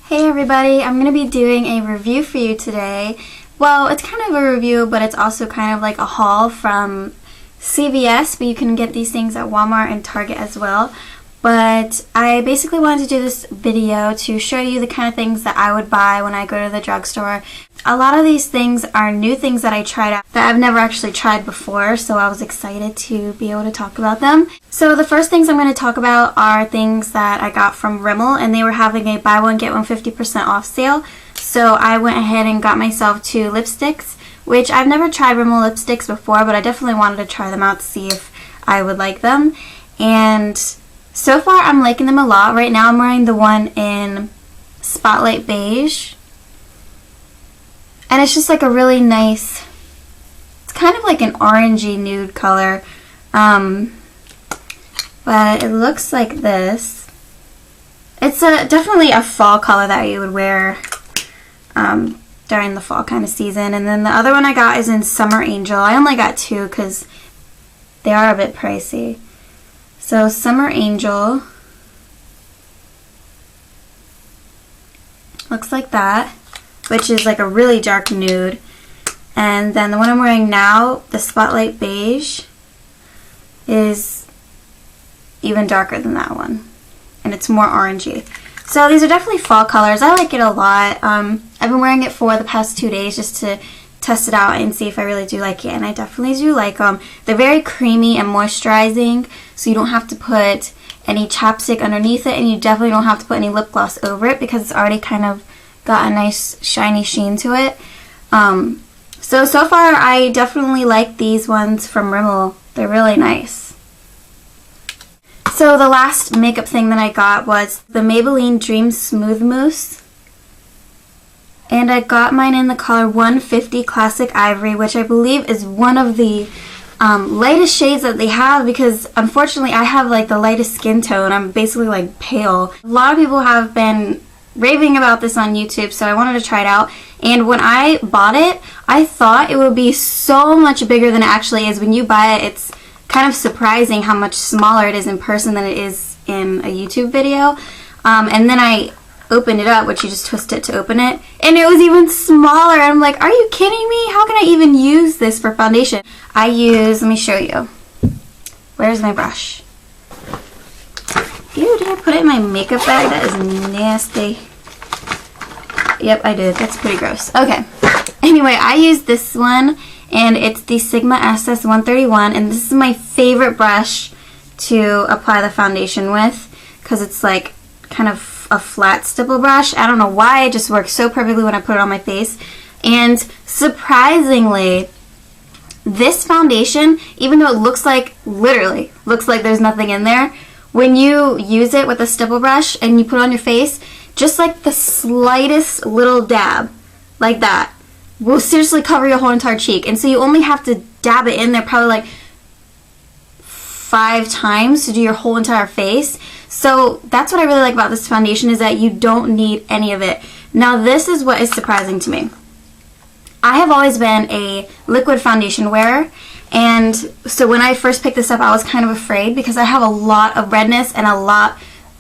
Hey everybody, I'm going to be doing a review for you today. Well, it's kind of a review, but it's also kind of like a haul from CVS, but you can get these things at Walmart and Target as well. But I basically wanted to do this video to show you the kind of things that I would buy when I go to the drugstore. A lot of these things are new things that I tried out that I've never actually tried before, so I was excited to be able to talk about them. So the first things I'm going to talk about are things that I got from Rimmel, and they were having a buy one get one 50% off sale. So I went ahead and got myself 2 lipsticks, which I've never tried Rimmel lipsticks before, but I definitely wanted to try them out to see if I would like them. And so far I'm liking them a lot. Right now I'm wearing the one in Spotlight Beige. And it's just like a really nice, it's kind of like an orangey nude color. But it looks like this. It's definitely a fall color that you would wear during the fall kind of season. And then the other one I got is in Summer Angel. I only got 2 because they are a bit pricey. So Summer Angel looks like that, which is like a really dark nude. And then the one I'm wearing now, the Spotlight Beige, is even darker than that one. And it's more orangey. So these are definitely fall colors. I like it a lot. I've been wearing it for the past 2 days just to test it out and see if I really do like it. And I definitely do like them. They're very creamy and moisturizing, so you don't have to put any chapstick underneath it, and you definitely don't have to put any lip gloss over it because it's already kind of got a nice shiny sheen to it. So far I definitely like these ones from Rimmel. They're really nice. So the last makeup thing that I got was the Maybelline Dream Smooth Mousse. And I got mine in the color 150 Classic Ivory, which I believe is one of the lightest shades that they have, because unfortunately I have like the lightest skin tone. I'm basically like pale. A lot of people have been raving about this on YouTube, so I wanted to try it out. And when I bought it, I thought it would be so much bigger than it actually is. When you buy it, it's kind of surprising how much smaller it is in person than it is in a YouTube video. And then I opened it up, which you just twist it to open it, and it was even smaller. I'm like, are you kidding me? How can I even use this for foundation? I use, let me show you. Where's my brush? Ew, did I put it in my makeup bag? That is nasty. Yep, I did. That's pretty gross. Okay. Anyway, I use this one, and it's the Sigma SS131, and this is my favorite brush to apply the foundation with because it's like kind of a flat stipple brush. I don't know why, it just works so perfectly when I put it on my face. And surprisingly, this foundation, even though it looks like, literally looks like there's nothing in there, when you use it with a stipple brush and you put it on your face, just like the slightest little dab, like that, will seriously cover your whole entire cheek. And so you only have to dab it in there probably like 5 times to do your whole entire face. So that's what I really like about this foundation, is that you don't need any of it. Now this is what is surprising to me. I have always been a liquid foundation wearer, and so when I first picked this up I was kind of afraid because I have a lot of redness and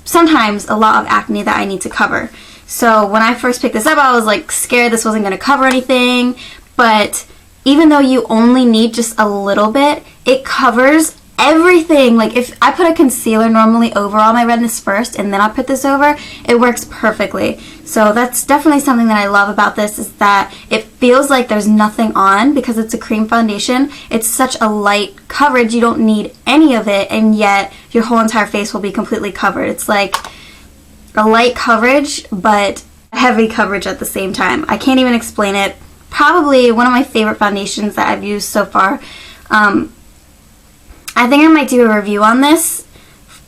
sometimes a lot of acne that I need to cover. So when I first picked this up I was like scared this wasn't going to cover anything, but even though you only need just a little bit, it covers everything. Like if I put a concealer normally over all my redness first and then I put this over, it works perfectly. So that's definitely something that I love about this, is that it feels like there's nothing on because it's a cream foundation. It's such a light coverage, you don't need any of it, and yet your whole entire face will be completely covered. It's like a light coverage but heavy coverage at the same time. I can't even explain it. Probably one of my favorite foundations that I've used so far. I think I might do a review on this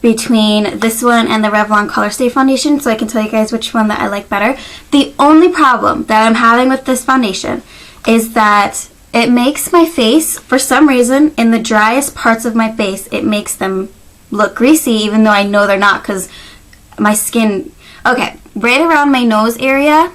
between this one and the Revlon Colorstay foundation, so I can tell you guys which one that I like better. The only problem that I'm having with this foundation is that it makes my face, for some reason, in the driest parts of my face, it makes them look greasy, even though I know they're not because my skin, okay, right around my nose area,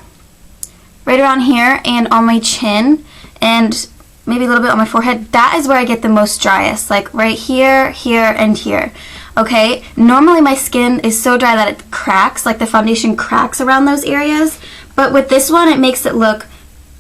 right around here, and on my chin, and maybe a little bit on my forehead, that is where I get the most driest, like right here, here, and here. okay? Normally my skin is so dry that it cracks, like the foundation cracks around those areas. But with this one, it makes it look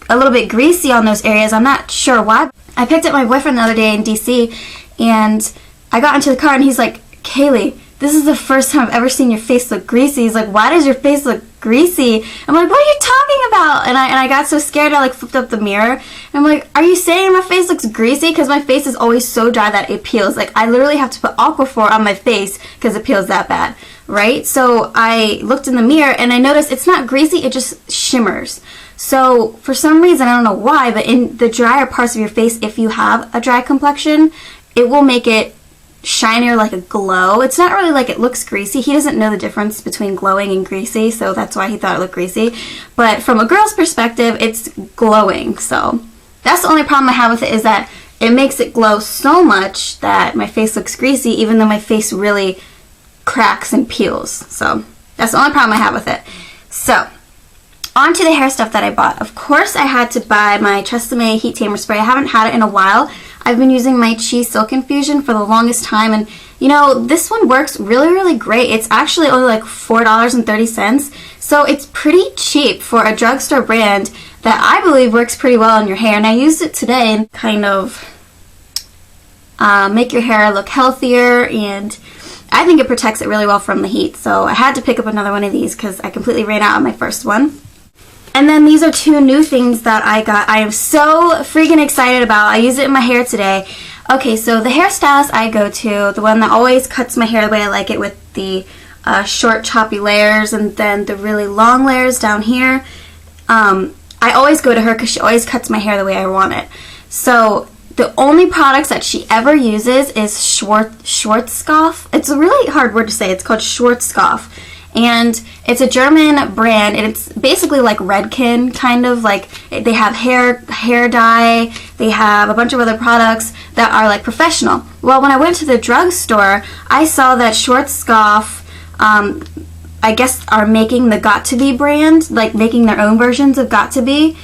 a little bit greasy on those areas. I'm not sure why. I picked up my boyfriend the other day in DC, and I got into the car, and he's like, Kayleigh, this is the first time I've ever seen your face look greasy. He's like, why does your face look greasy? I'm like, what are you talking about? And I got so scared, I like flipped up the mirror. And I'm like, are you saying my face looks greasy? Because my face is always so dry that it peels. Like, I literally have to put Aquaphor on my face because it peels that bad, right? So I looked in the mirror, and I noticed it's not greasy, it just shimmers. So for some reason, I don't know why, but in the drier parts of your face, if you have a dry complexion, it will make it shinier, like a glow. It's not really like it looks greasy. He doesn't know the difference between glowing and greasy, so that's why he thought it looked greasy. But from a girl's perspective, it's glowing. So that's the only problem I have with it, is that it makes it glow so much that my face looks greasy, even though my face really cracks and peels. So that's the only problem I have with it. So on to the hair stuff that I bought. Of course, I had to buy my Tresemme Heat Tamer Spray. I haven't had it in a while. I've been using my Chi Silk Infusion for the longest time, and you know, this one works really, really great. It's actually only like $4.30, so it's pretty cheap for a drugstore brand that I believe works pretty well on your hair. And I used it today and kind of make your hair look healthier, and I think it protects it really well from the heat. So I had to pick up another one of these because I completely ran out of my first one. And then these are two new things that I got. I am so freaking excited about. I used it in my hair today. Okay, so the hairstylist I go to, the one that always cuts my hair the way I like it, with the short choppy layers and then the really long layers down here, I always go to her because she always cuts my hair the way I want it. So the only products that she ever uses is Schwarzkopf. It's a really hard word to say. It's called Schwarzkopf. And it's a German brand, and it's basically like Redken, kind of like. They have hair dye, they have a bunch of other products that are like professional. Well, when I went to the drugstore, I saw that Schwarzkopf, I guess, are making the Got2b brand, like making their own versions of Got2b.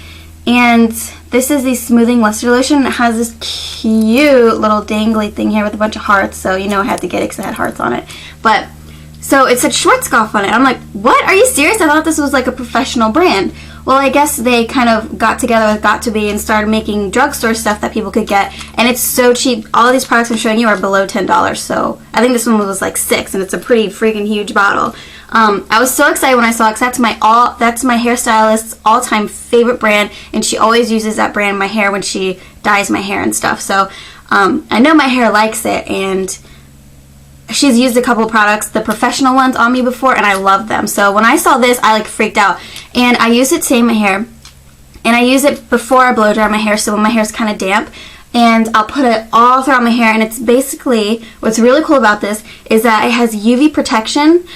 And this is the smoothing luster lotion. It has this cute little dangly thing here with a bunch of hearts, so you know I had to get it because it had hearts on it. But so it said Schwarzkopf on it. I'm like, what? Are you serious? I thought this was like a professional brand. Well, I guess they kind of got together with Got2b and started making drugstore stuff that people could get. And it's so cheap. All of these products I'm showing you are below $10. So I think this one was like $6, and it's a pretty freaking huge bottle. I was so excited when I saw it, because that's my hairstylist's all-time favorite brand, and she always uses that brand in my hair when she dyes my hair and stuff. So I know my hair likes it, and she's used a couple of products, the professional ones, on me before, and I love them. So when I saw this, I like freaked out. And I use it today in my hair, and I use it before I blow dry my hair, so when my hair's kind of damp. And I'll put it all throughout my hair, and it's basically, what's really cool about this is that it has UV protection.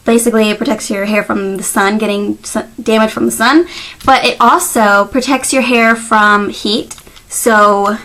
Basically, it protects your hair from the sun, getting damage from the sun. But it also protects your hair from heat, so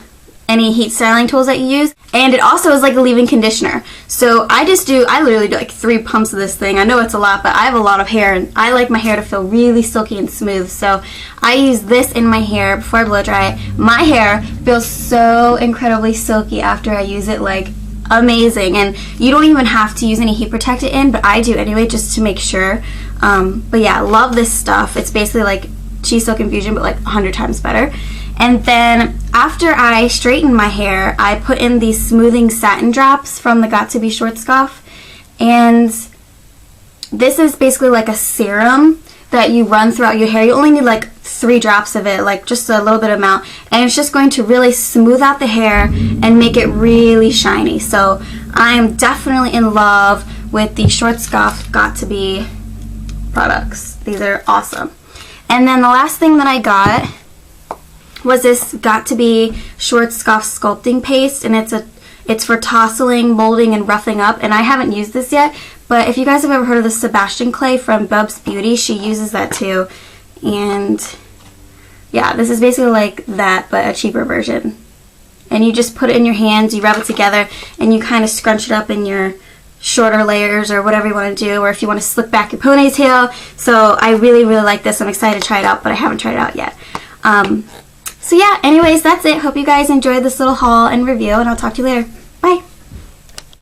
any heat styling tools that you use. And it also is like a leave-in conditioner. So I literally do like 3 pumps of this thing. I know it's a lot, but I have a lot of hair, and I like my hair to feel really silky and smooth. So I use this in my hair before I blow dry it. My hair feels so incredibly silky after I use it, like amazing. And you don't even have to use any heat protectant in, but I do anyway, just to make sure. But yeah, I love this stuff. It's basically like Chi Silk Infusion, but like 100 times better. And then after I straighten my hair, I put in these smoothing satin drops from the Got2b Schwarzkopf. And this is basically like a serum that you run throughout your hair. You only need like 3 drops of it, like just a little bit amount. And it's just going to really smooth out the hair and make it really shiny. So I am definitely in love with the Schwarzkopf Got2b products. These are awesome. And then the last thing that I got was this Got2b Schwarzkopf sculpting paste, and it's for tosseling, molding, and roughing up. And I haven't used this yet, but if you guys have ever heard of the Sebastian Clay from Bub's Beauty, she uses that too. And yeah, this is basically like that, but a cheaper version. And you just put it in your hands, you rub it together, and you kind of scrunch it up in your shorter layers or whatever you want to do, or if you want to slick back your ponytail. So I really, really like this. I'm excited to try it out, but I haven't tried it out yet. So yeah, anyways, that's it. Hope you guys enjoyed this little haul and review, and I'll talk to you later. Bye!